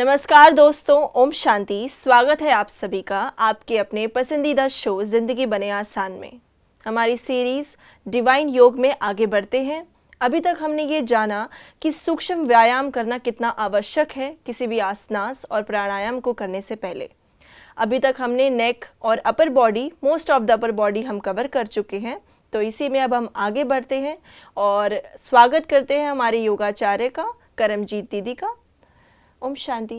नमस्कार दोस्तों, ओम शांति। स्वागत है आप सभी का आपके अपने पसंदीदा शो जिंदगी बने आसान में। हमारी सीरीज डिवाइन योग में आगे बढ़ते हैं। अभी तक हमने ये जाना कि सूक्ष्म व्यायाम करना कितना आवश्यक है किसी भी आसनास और प्राणायाम को करने से पहले। अभी तक हमने नेक और upper body, most of the upper body हम कवर कर चुके हैं। तो इसी में अब हम आगे बढ़ते हैं और स्वागत करते हैं हमारे योगाचार्य का, करमजीत दीदी का। Om Shanti,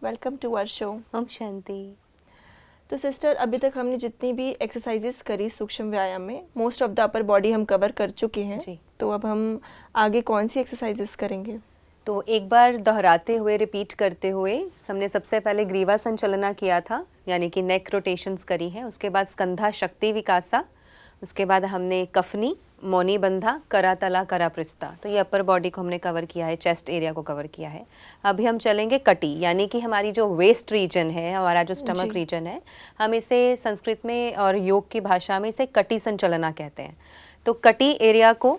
welcome to our show. Om Shanti. तो सिस्टर, अभी तक हमने जितनी भी एक्सरसाइजेस करी सूक्ष्म व्यायाम में, most of the upper body हम कवर कर चुके हैं जी। तो अब हम आगे कौन सी एक्सरसाइजेस करेंगे? तो एक बार दोहराते हुए, रिपीट करते हुए, हमने सबसे पहले ग्रीवा संचलना किया था, यानी कि नेक रोटेशंस करी हैं। उसके बाद स्कंधा शक्ति विकासा, उसके बाद हमने कफनी, मौनी बंधा, करातला, करापृष्ठा। तो ये अपर बॉडी को हमने कवर किया है, चेस्ट एरिया को कवर किया है। अभी हम चलेंगे कटी, यानी कि हमारी जो वेस्ट रीजन है, हमारा जो स्टमक रीजन है, हम इसे संस्कृत में और योग की भाषा में इसे कटी संचलना कहते हैं। तो कटी एरिया को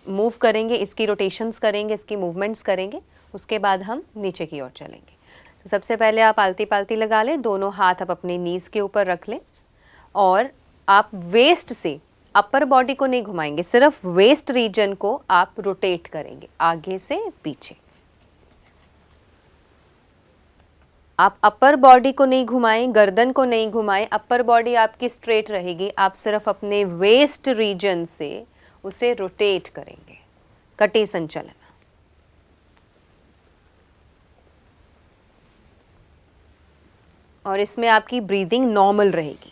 मूव करेंगे, इसकी रोटेशंस करेंगे, इसकी मूवमेंट्स करेंगे। उसके बाद हम नीचे की ओर चलेंगे। तो सबसे पहले आप आलती पालती लगा लें, दोनों हाथ आप अपने नीज के ऊपर रख लें और आप वेस्ट से अपर बॉडी को नहीं घुमाएंगे, सिर्फ वेस्ट रीजन को आप रोटेट करेंगे आगे से पीछे। आप अपर बॉडी को नहीं घुमाएं, गर्दन को नहीं घुमाएं, अपर बॉडी आपकी स्ट्रेट रहेगी। आप सिर्फ अपने वेस्ट रीजन से उसे रोटेट करेंगे, कटी संचलन। और इसमें आपकी ब्रीदिंग नॉर्मल रहेगी।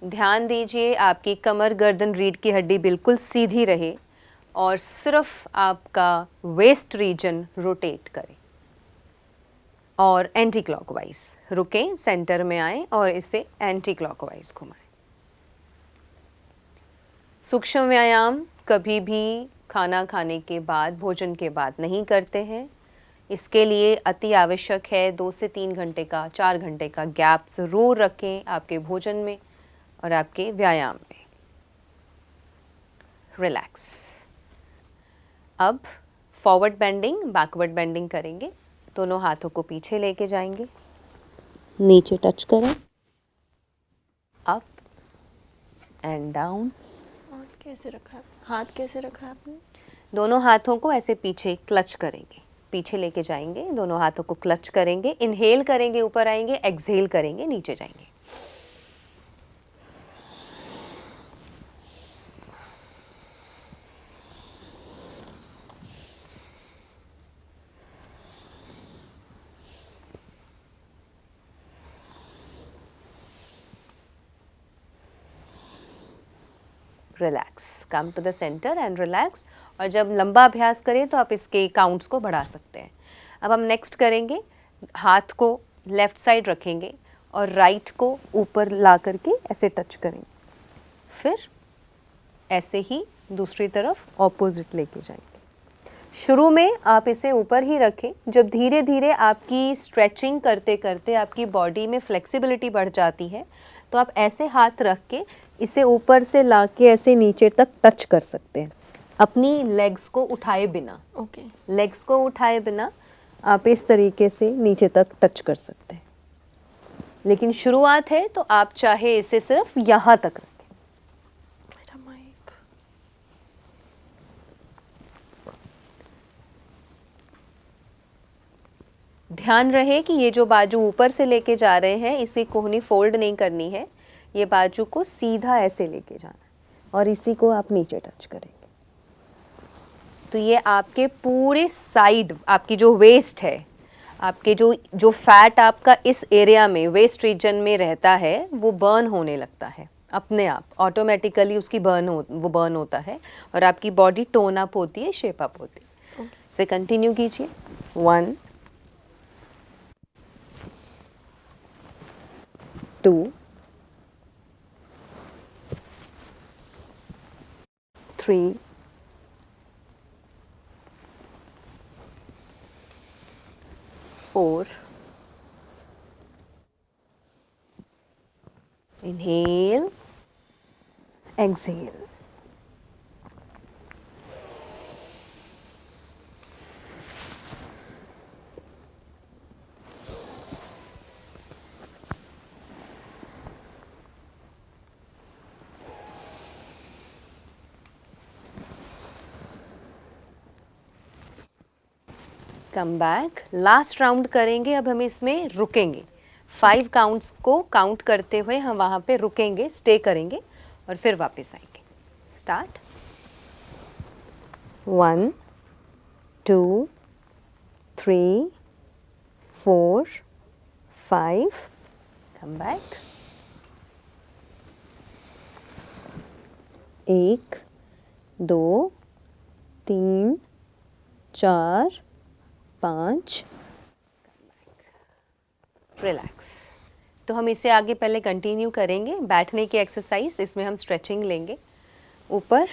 ध्यान दीजिए आपकी कमर, गर्दन, रीढ़ की हड्डी बिल्कुल सीधी रहे और सिर्फ आपका वेस्ट रीजन रोटेट करे। और एंटी क्लॉकवाइज रुकें, सेंटर में आए और इसे एंटी क्लॉकवाइज घुमाएं। सूक्ष्म व्यायाम कभी भी खाना खाने के बाद, भोजन के बाद नहीं करते हैं। इसके लिए अति आवश्यक है 2 से 3 घंटे का, 4 घंटे का गैप ज़रूर रखें आपके भोजन में और आपके व्यायाम में। रिलैक्स। अब फॉरवर्ड बेंडिंग, बैकवर्ड बेंडिंग करेंगे। दोनों हाथों को पीछे लेके जाएंगे, नीचे टच करें, अप एंड डाउन। हाथ कैसे रखा है? हाथ कैसे रखा है आपने? दोनों हाथों को ऐसे पीछे क्लच करेंगे, पीछे लेके जाएंगे, दोनों हाथों को क्लच करेंगे। इनहेल करेंगे, ऊपर आएंगे, एक्सहेल करेंगे, नीचे जाएंगे। Relax, come to the centre and relax. और जब लंबा अभ्यास करें तो आप इसके काउंट्स को बढ़ा सकते हैं। अब हम नेक्स्ट करेंगे, हाथ को लेफ़्ट साइड रखेंगे और राइट को ऊपर ला करके ऐसे टच करेंगे। फिर ऐसे ही दूसरी तरफ ऑपोजिट लेके जाएंगे। शुरू में आप इसे ऊपर ही रखें। जब धीरे धीरे आपकी स्ट्रेचिंग करते करते आपकी बॉडी में फ्लेक्सिबिलिटी बढ़ जाती है तो आप ऐसे हाथ रख के इसे ऊपर से लाके ऐसे नीचे तक टच कर सकते हैं, अपनी लेग्स को उठाए बिना। ओके। लेग्स को उठाए बिना आप इस तरीके से नीचे तक टच कर सकते हैं। लेकिन शुरुआत है तो आप चाहे इसे सिर्फ यहाँ तक रखें। मेरा माइक। ध्यान रहे कि ये जो बाजू ऊपर से लेके जा रहे हैं, इसी कोहनी फोल्ड नहीं करनी है, ये बाजू को सीधा ऐसे लेके जाना है और इसी को आप नीचे टच करेंगे। तो ये आपके पूरे साइड, आपकी जो वेस्ट है, आपके जो फैट आपका इस एरिया में, वेस्ट रीजन में रहता है, वो बर्न होने लगता है अपने आप, ऑटोमेटिकली उसकी वो बर्न होता है और आपकी बॉडी टोन अप होती है, शेप अप होती है। इसे कंटिन्यू कीजिए। 1 2 3 4 inhale, exhale. Come back, last round करेंगे। अब हम इसमें रुकेंगे, 5 काउंट्स को काउंट करते हुए हम वहाँ पे रुकेंगे, स्टे करेंगे और फिर वापस आएंगे। स्टार्ट। 1 2 3 4 5, come back, 1 2 3 4 5, relax. तो हम इसे आगे पहले कंटिन्यू करेंगे। बैठने की एक्सरसाइज, इसमें हम स्ट्रेचिंग लेंगे ऊपर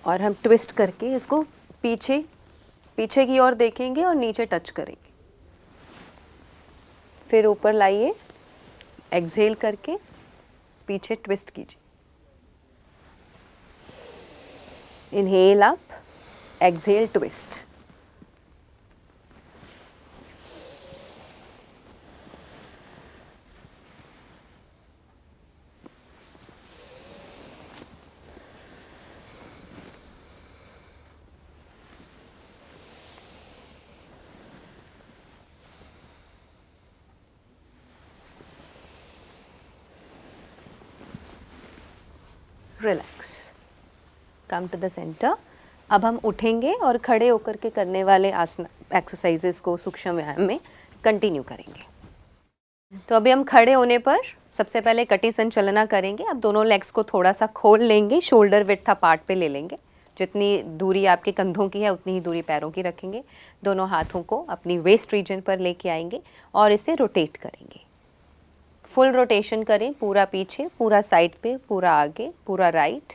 और हम ट्विस्ट करके इसको पीछे पीछे की ओर देखेंगे और नीचे टच करेंगे। फिर ऊपर लाइए, एक्सहेल करके पीछे ट्विस्ट कीजिए। Inhale up, exhale twist. Relax, come to the centre. अब हम उठेंगे और खड़े होकर के करने वाले आसन एक्सरसाइजेस को सूक्ष्म व्यायाम में कंटिन्यू करेंगे। तो अभी हम खड़े होने पर सबसे पहले कटी संचलना करेंगे। अब दोनों लेग्स को थोड़ा सा खोल लेंगे, शोल्डर विड्थ अपार्ट पे ले लेंगे। जितनी दूरी आपके कंधों की है उतनी ही दूरी पैरों की रखेंगे। दोनों हाथों को अपनी वेस्ट रीजन पर लेके आएंगे और इसे रोटेट करेंगे। फुल रोटेशन करें, पूरा पीछे, पूरा साइड पे, पूरा आगे, पूरा right,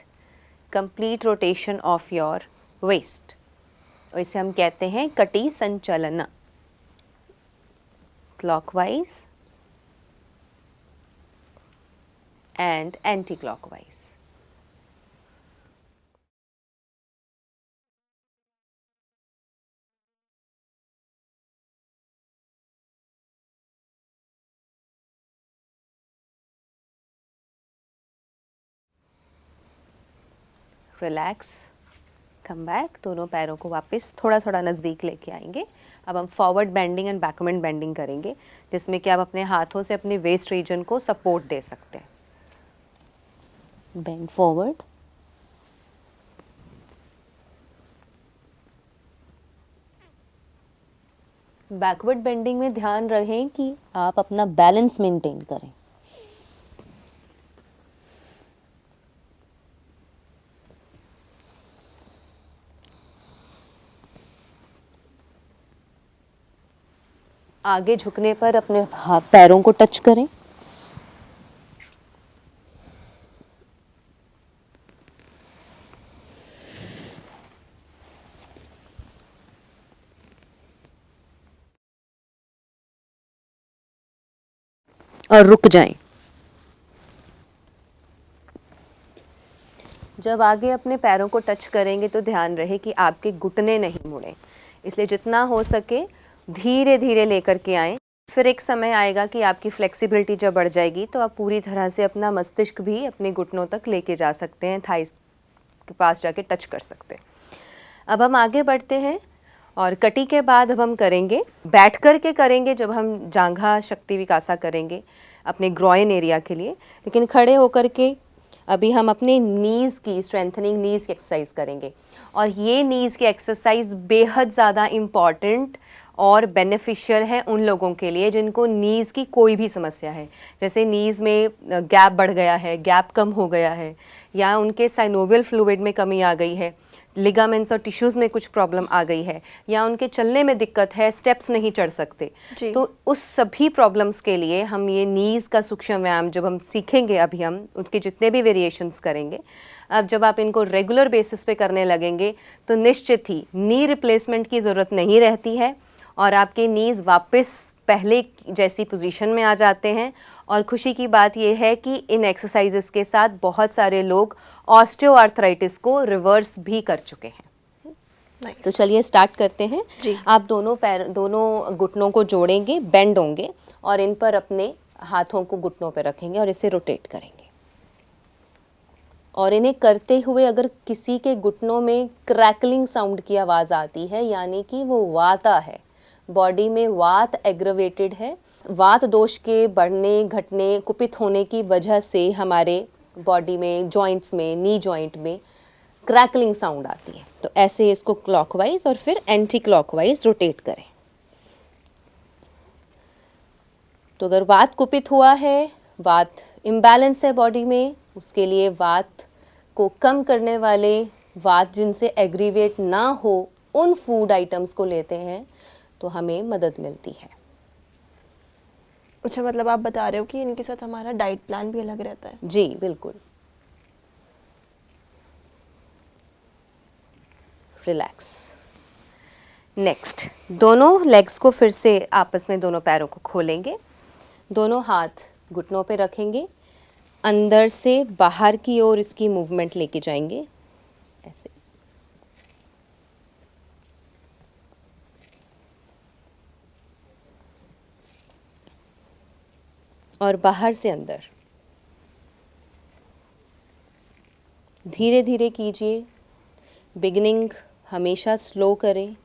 complete rotation of your waist. इसे हम कहते हैं कटी संचलना। Clockwise and anti clockwise. Relax, come back. दोनों पैरों को वापस थोड़ा थोड़ा नज़दीक लेके आएंगे। अब हम forward bending and backward bending करेंगे, जिसमें कि आप अपने हाथों से अपने वेस्ट रीजन को सपोर्ट दे सकते हैं। बेंड फॉरवर्ड, बैकवर्ड बेंडिंग में ध्यान रखें कि आप अपना बैलेंस मेंटेन करें। आगे झुकने पर अपने पैरों को टच करें। और रुक जाएं। जब आगे अपने पैरों को टच करेंगे तो ध्यान रहे कि आपके घुटने नहीं मुड़े, इसलिए जितना हो सके धीरे धीरे लेकर के आएं। फिर एक समय आएगा कि आपकी फ्लेक्सिबिलिटी जब बढ़ जाएगी तो आप पूरी तरह से अपना मस्तिष्क भी अपने घुटनों तक लेके जा सकते हैं, थाइस के पास जाके टच कर सकते हैं। अब हम आगे बढ़ते हैं और कटी के बाद अब हम करेंगे, बैठ कर के करेंगे जब हम जांघा शक्ति विकासा करेंगे अपने ग्रॉइन एरिया के लिए। लेकिन खड़े होकर के अभी हम अपने नीज़ की स्ट्रेंथनिंग, नीज़ की एक्सरसाइज करेंगे। और ये नीज़ की एक्सरसाइज बेहद ज़्यादा इम्पॉर्टेंट और बेनिफिशियल है उन लोगों के लिए जिनको नीज़ की कोई भी समस्या है, जैसे नीज़ में गैप बढ़ गया है, गैप कम हो गया है, या उनके साइनोवियल फ्लूइड में कमी आ गई है, लिगामेंट्स और टिश्यूज़ में कुछ प्रॉब्लम आ गई है, या उनके चलने में दिक्कत है, स्टेप्स नहीं चढ़ सकते। तो उस सभी प्रॉब्लम्स के लिए हम ये नीज़ का सूक्ष्म व्यायाम जब हम सीखेंगे, अभी हम उसके जितने भी वेरिएशंस करेंगे, अब जब आप इनको रेगुलर बेसिस पे करने लगेंगे तो निश्चित ही नी रिप्लेसमेंट की ज़रूरत नहीं रहती है और आपके नीज़ वापस पहले जैसी पोजीशन में आ जाते हैं। और खुशी की बात यह है कि इन एक्सरसाइजेस के साथ बहुत सारे लोग ऑस्टियोआर्थराइटिस को रिवर्स भी कर चुके हैं। तो चलिए स्टार्ट करते हैं जी। आप दोनों घुटनों को जोड़ेंगे, बेंड होंगे और इन पर अपने हाथों को घुटनों पर रखेंगे और इसे रोटेट करेंगे। और इन्हें करते हुए अगर किसी के घुटनों में क्रैकलिंग साउंड की आवाज़ आती है, यानी कि वो वाता है, बॉडी में वात एग्रवेटेड है। वात दोष के बढ़ने घटने कुपित होने की वजह से हमारे बॉडी में जॉइंट्स में नी जॉइंट में क्रैकलिंग साउंड आती है। तो ऐसे इसको क्लॉकवाइज और फिर एंटी क्लॉकवाइज रोटेट करें। तो अगर वात कुपित हुआ है, वात इम्बैलेंस है बॉडी में, उसके लिए वात को कम करने वाले, वात जिनसे एग्रीवेट ना हो उन फूड आइटम्स को लेते हैं तो हमें मदद मिलती है। अच्छा, मतलब आप बता रहे हो कि इनके साथ हमारा डाइट प्लान भी अलग रहता है। जी बिल्कुल। रिलैक्स। नेक्स्ट, दोनों लेग्स को फिर से आपस में दोनों पैरों को खोलेंगे, दोनों हाथ घुटनों पे रखेंगे, अंदर से बाहर की ओर इसकी मूवमेंट लेके जाएंगे ऐसे। और बाहर से अंदर। धीरे धीरे कीजिए, बिगिनिंग हमेशा स्लो करें।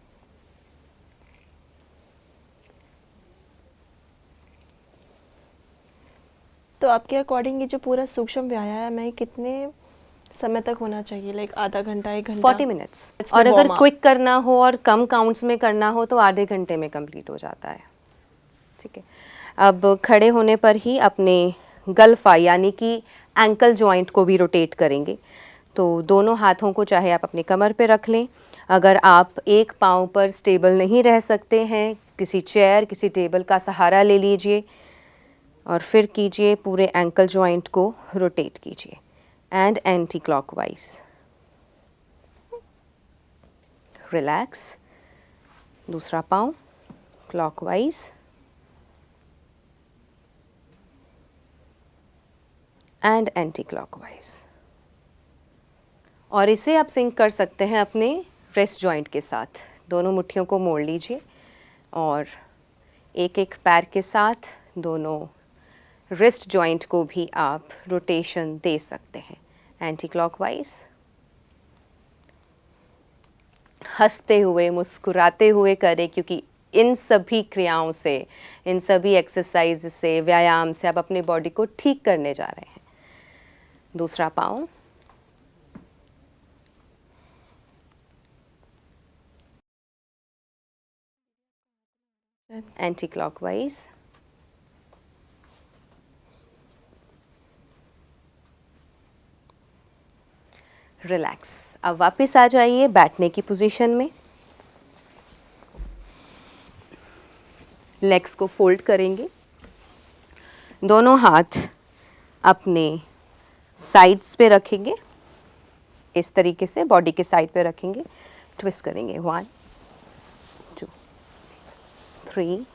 तो आपके अकॉर्डिंग ये जो पूरा सूक्ष्म व्यायाम है कितने समय तक होना चाहिए? लाइक आधा घंटा, 1 घंटा? 40 मिनट्स। और अगर क्विक करना हो और कम काउंट्स में करना हो तो आधे घंटे में कंप्लीट हो जाता है। ठीक है, अब खड़े होने पर ही अपने गलफा यानी कि एंकल जॉइंट को भी रोटेट करेंगे। तो दोनों हाथों को चाहे आप अपने कमर पे रख लें, अगर आप एक पाँव पर स्टेबल नहीं रह सकते हैं, किसी चेयर किसी टेबल का सहारा ले लीजिए और फिर कीजिए, पूरे एंकल जॉइंट को रोटेट कीजिए एंड एंटी क्लॉकवाइज। रिलैक्स। दूसरा पाँव क्लॉकवाइज एंड एंटी क्लॉकवाइज। और इसे आप सिंक कर सकते हैं अपने रेस्ट जॉइंट के साथ। दोनों मुट्ठियों को मोड़ लीजिए और एक एक पैर के साथ दोनों रिस्ट जॉइंट को भी आप रोटेशन दे सकते हैं एंटी क्लॉकवाइज। हंसते हुए मुस्कुराते हुए करें, क्योंकि इन सभी क्रियाओं से, इन सभी एक्सरसाइज से, व्यायाम से आप अपने बॉडी को ठीक करने जा रहे हैं। दूसरा पाँव एंटी क्लॉकवाइज। रिलैक्स। अब वापस आ जाइए बैठने की पोजीशन में। लेग्स को फोल्ड करेंगे, दोनों हाथ अपने साइड्स पे रखेंगे, इस तरीके से बॉडी के साइड पे रखेंगे, ट्विस्ट करेंगे। 1 2 3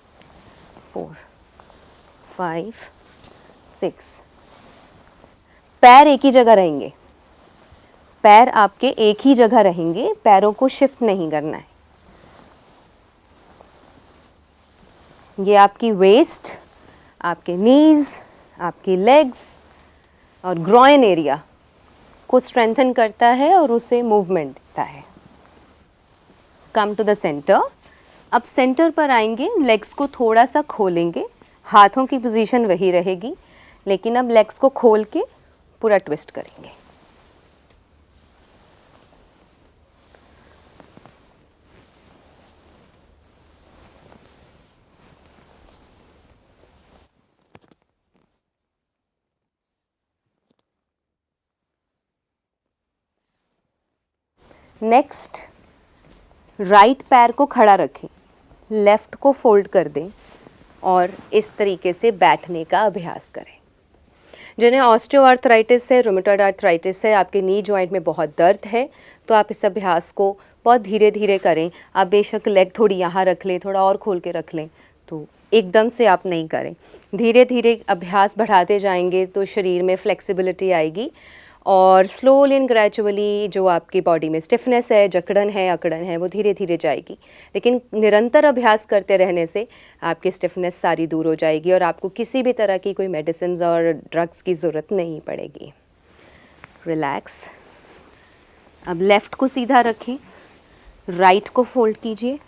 4 5 6। पैर एक ही जगह रहेंगे, पैर आपके एक ही जगह रहेंगे, पैरों को शिफ्ट नहीं करना है। ये आपकी वेस्ट, आपके नीज, आपकी लेग्स और ग्रॉइन एरिया को स्ट्रेंथन करता है और उसे मूवमेंट देता है। Come to the centre. अब सेंटर पर आएंगे, लेग्स को थोड़ा सा खोलेंगे, हाथों की पोजीशन वही रहेगी, लेकिन अब लेग्स को खोल के पूरा ट्विस्ट करेंगे। नेक्स्ट, राइट पैर को खड़ा रखें, लेफ्ट को फोल्ड कर दें और इस तरीके से बैठने का अभ्यास करें। जिन्हें ऑस्टियोआर्थराइटिस है, रूमेटॉइड आर्थराइटिस है, आपके नी जॉइंट में बहुत दर्द है, तो आप इस अभ्यास को बहुत धीरे धीरे करें। आप बेशक लेग थोड़ी यहाँ रख लें, थोड़ा और खोल के रख लें, तो एकदम से आप नहीं करें। धीरे धीरे अभ्यास बढ़ाते जाएंगे तो शरीर में फ्लेक्सिबिलिटी आएगी और स्लोली एंड ग्रेजुअली जो आपकी बॉडी में स्टिफनेस है, जकड़न है, अकड़न है, वो धीरे धीरे जाएगी। लेकिन निरंतर अभ्यास करते रहने से आपकी स्टिफनेस सारी दूर हो जाएगी और आपको किसी भी तरह की कोई मेडिसिन और ड्रग्स की ज़रूरत नहीं पड़ेगी। रिलैक्स। अब लेफ्ट को सीधा रखें, राइट को फोल्ड कीजिए,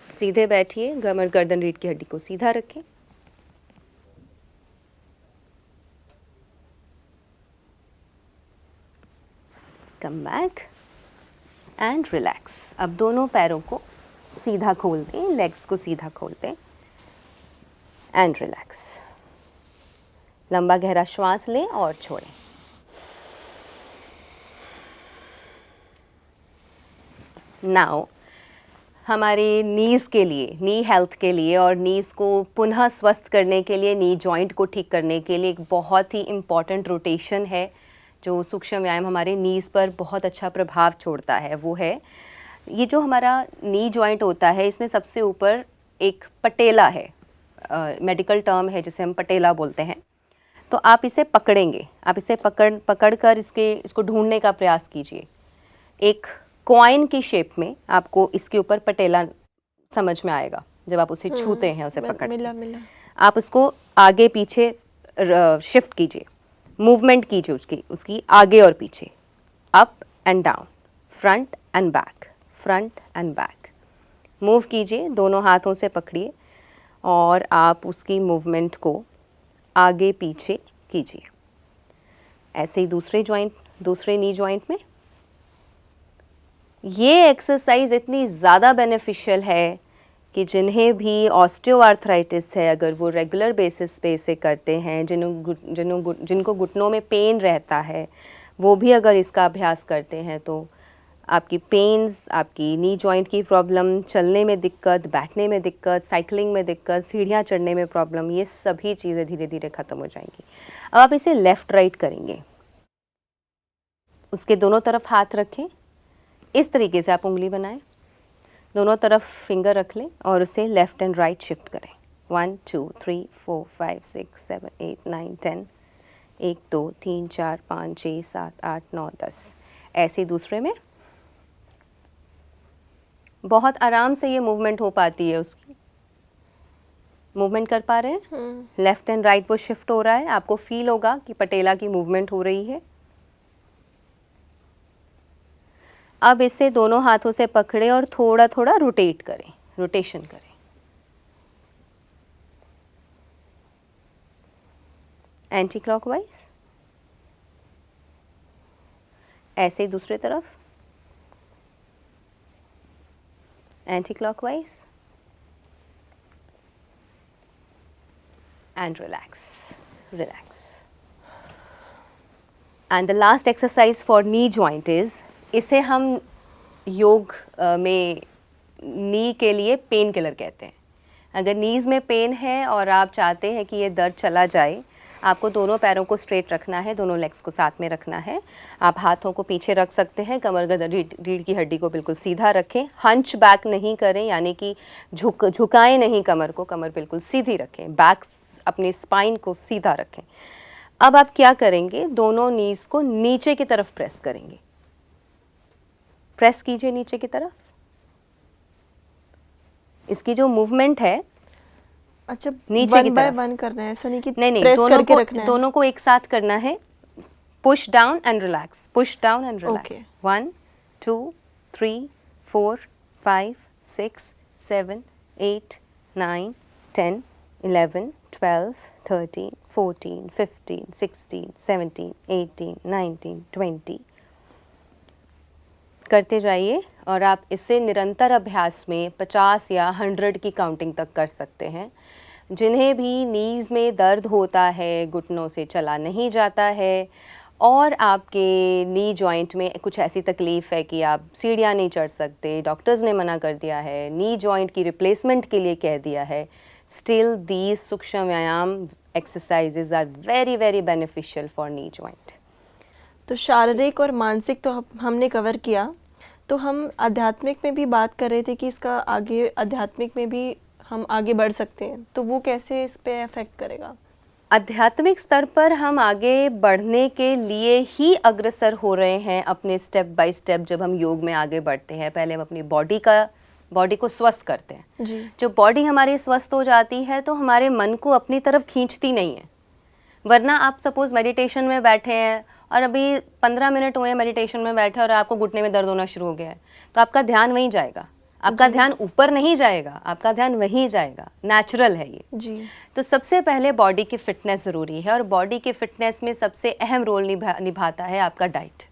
सीधे बैठिए, कमर गर्दन रीढ़ की हड्डी को सीधा रखें। Come back and relax. अब दोनों पैरों को सीधा खोल दें, लेग्स को सीधा खोल दें एंड रिलैक्स। लंबा गहरा श्वास लें और छोड़ें। नाउ हमारे नीज़ के लिए, नी हेल्थ के लिए और नीज़ को पुनः स्वस्थ करने के लिए, नी जॉइंट को ठीक करने के लिए एक बहुत ही इम्पॉर्टेंट रोटेशन है जो सूक्ष्म व्यायाम हमारे नीज़ पर बहुत अच्छा प्रभाव छोड़ता है। वो है ये जो हमारा नी जॉइंट होता है, इसमें सबसे ऊपर एक पटेला है, मेडिकल टर्म है जिसे हम पटेला बोलते हैं। तो आप इसे पकड़ेंगे, आप इसे पकड़ कर इसको ढूंढने का प्रयास कीजिए। एक कॉइन की शेप में आपको इसके ऊपर पटेला समझ में आएगा जब आप उसे छूते हैं, उसे पकड़ते हैं। मिला। आप उसको आगे पीछे शिफ्ट कीजिए, मूवमेंट कीजिए उसकी आगे और पीछे, up and down, front end back, front end back. Move कीजिए, दोनों हाथों से पकड़िए और आप उसकी मूवमेंट को आगे पीछे कीजिए। ऐसे ही दूसरे नी जॉइंट में। ये एक्सरसाइज इतनी ज़्यादा बेनिफिशियल है कि जिन्हें भी ऑस्टियोआर्थराइटिस है, अगर वो रेगुलर बेसिस पे इसे करते हैं, जिनको घुटनों में पेन रहता है, वो भी अगर इसका अभ्यास करते हैं तो आपकी पेन्स, आपकी नी जॉइंट की प्रॉब्लम, चलने में दिक्कत, बैठने में दिक्कत, साइकिलिंग में दिक्कत, सीढ़ियाँ चढ़ने में प्रॉब्लम, ये सभी चीज़ें धीरे धीरे ख़त्म हो जाएंगी। अब आप इसे लेफ़्ट राइट करेंगे। उसके दोनों तरफ हाथ रखें, इस तरीके से आप उंगली बनाएं, दोनों तरफ फिंगर रख लें और उसे लेफ़्ट एंड राइट शिफ्ट करें। 1 2 3 4 5 6 7 8 9 10, 1 2 3 4 5 6 7 8 9 10। ऐसे ही दूसरे में बहुत आराम से ये मूवमेंट हो पाती है। उसकी मूवमेंट कर पा रहे हैं, लेफ्ट एंड राइट वो शिफ्ट हो रहा है, आपको फील होगा कि पटेला की मूवमेंट हो रही है। अब इसे दोनों हाथों से पकड़े और थोड़ा थोड़ा रोटेट करें, रोटेशन करें। Anti clockwise. ऐसे ही दूसरी तरफ anti clockwise and relax, relax. And the last exercise for knee joint is, इसे हम योग में नी के लिए पेन किलर कहते हैं। अगर नीज़ में पेन है और आप चाहते हैं कि ये दर्द चला जाए, आपको दोनों पैरों को स्ट्रेट रखना है, दोनों लेग्स को साथ में रखना है। आप हाथों को पीछे रख सकते हैं, कमर गर्दन रीढ़ की हड्डी को बिल्कुल सीधा रखें, हंच बैक नहीं करें, यानी कि झुकाएं नहीं कमर को, कमर बिल्कुल सीधी रखें, बैक अपनी स्पाइन को सीधा रखें। अब आप क्या करेंगे, दोनों नीज़ को नीचे की तरफ प्रेस करेंगे। प्रेस कीजिए नीचे की तरफ। इसकी जो मूवमेंट है, अच्छा, नीचे की वन बाय तरफ वन करना है, ऐसा नहीं कि नहीं, प्रेस करके रखना है। दोनों को एक साथ करना है। Push down and relax, push down and relax. Okay. 1 2 3 4 5 6 7 8 9 10 11 12 13 14 15 16 17 18 19 20 करते जाइए। और आप इसे निरंतर अभ्यास में 50 या 100 की काउंटिंग तक कर सकते हैं। जिन्हें भी नीज़ में दर्द होता है, घुटनों से चला नहीं जाता है, और आपके नी जॉइंट में कुछ ऐसी तकलीफ़ है कि आप सीढ़ियाँ नहीं चढ़ सकते, डॉक्टर्स ने मना कर दिया है, नी जॉइंट की रिप्लेसमेंट के लिए कह दिया है, स्टिल दीज सूक्ष्म व्यायाम exercises are very very beneficial for knee joint. तो शारीरिक और मानसिक तो हमने कवर किया, तो हम आध्यात्मिक में भी बात कर रहे थे कि इसका आगे आध्यात्मिक में भी हम आगे बढ़ सकते हैं, तो वो कैसे इस पे अफेक्ट करेगा? आध्यात्मिक स्तर पर हम आगे बढ़ने के लिए ही अग्रसर हो रहे हैं अपने स्टेप बाय स्टेप। जब हम योग में आगे बढ़ते हैं, पहले हम अपनी बॉडी का बॉडी को स्वस्थ करते हैं। जी। जो बॉडी हमारी स्वस्थ हो जाती है तो हमारे मन को अपनी तरफ खींचती नहीं है। वरना आप सपोज मेडिटेशन में बैठे हैं और अभी 15 मिनट हुए हैं मेडिटेशन में बैठे और आपको घुटने में दर्द होना शुरू हो गया है, तो आपका ध्यान वहीं जाएगा, आपका ध्यान ऊपर नहीं जाएगा, आपका ध्यान वहीं जाएगा। नेचुरल है ये। जी। तो सबसे पहले बॉडी की फिटनेस ज़रूरी है और बॉडी की फिटनेस में सबसे अहम रोल निभाता है आपका डाइट।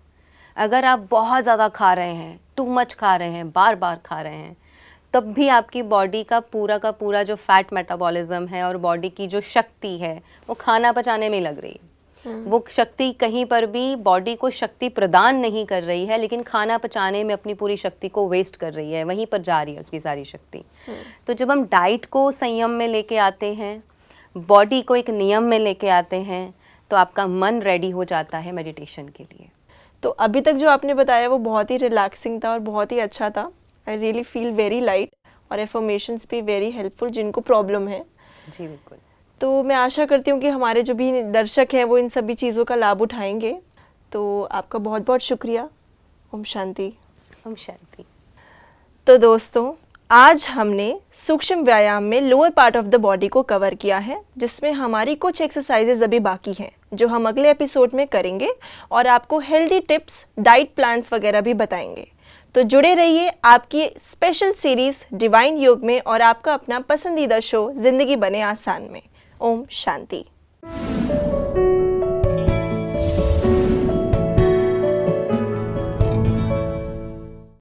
अगर आप बहुत ज़्यादा खा रहे हैं, टू मच खा रहे हैं, बार बार खा रहे हैं, तब भी आपकी बॉडी का पूरा जो फैट मेटाबॉलिज्म है और बॉडी की जो शक्ति है वो खाना पचाने में लग रही है। वो शक्ति कहीं पर भी बॉडी को शक्ति प्रदान नहीं कर रही है, लेकिन खाना पचाने में अपनी पूरी शक्ति को वेस्ट कर रही है, वहीं पर जा रही है उसकी सारी शक्ति। तो जब हम डाइट को संयम में लेके आते हैं, बॉडी को एक नियम में लेके आते हैं, तो आपका मन रेडी हो जाता है मेडिटेशन के लिए। तो अभी तक जो आपने बताया वो बहुत ही रिलैक्सिंग था और बहुत ही अच्छा था। I really feel very light और एफर्मेशंस भी वेरी हेल्पफुल जिनको प्रॉब्लम है। जी बिल्कुल। तो मैं आशा करती हूँ कि हमारे जो भी दर्शक हैं वो इन सभी चीज़ों का लाभ उठाएंगे। तो आपका बहुत बहुत शुक्रिया। ओम शांति। ओम शांति। तो दोस्तों, आज हमने सूक्ष्म व्यायाम में lower part of the body को कवर किया है, जिसमें हमारी कुछ एक्सरसाइजेज अभी बाकी हैं जो हम अगले एपिसोड में करेंगे और आपको हेल्दी टिप्स, डाइट प्लान्स वगैरह भी बताएंगे। तो जुड़े रहिए आपकी स्पेशल सीरीज डिवाइन योग में और आपका अपना पसंदीदा शो जिंदगी बने आसान में। ओम शांति।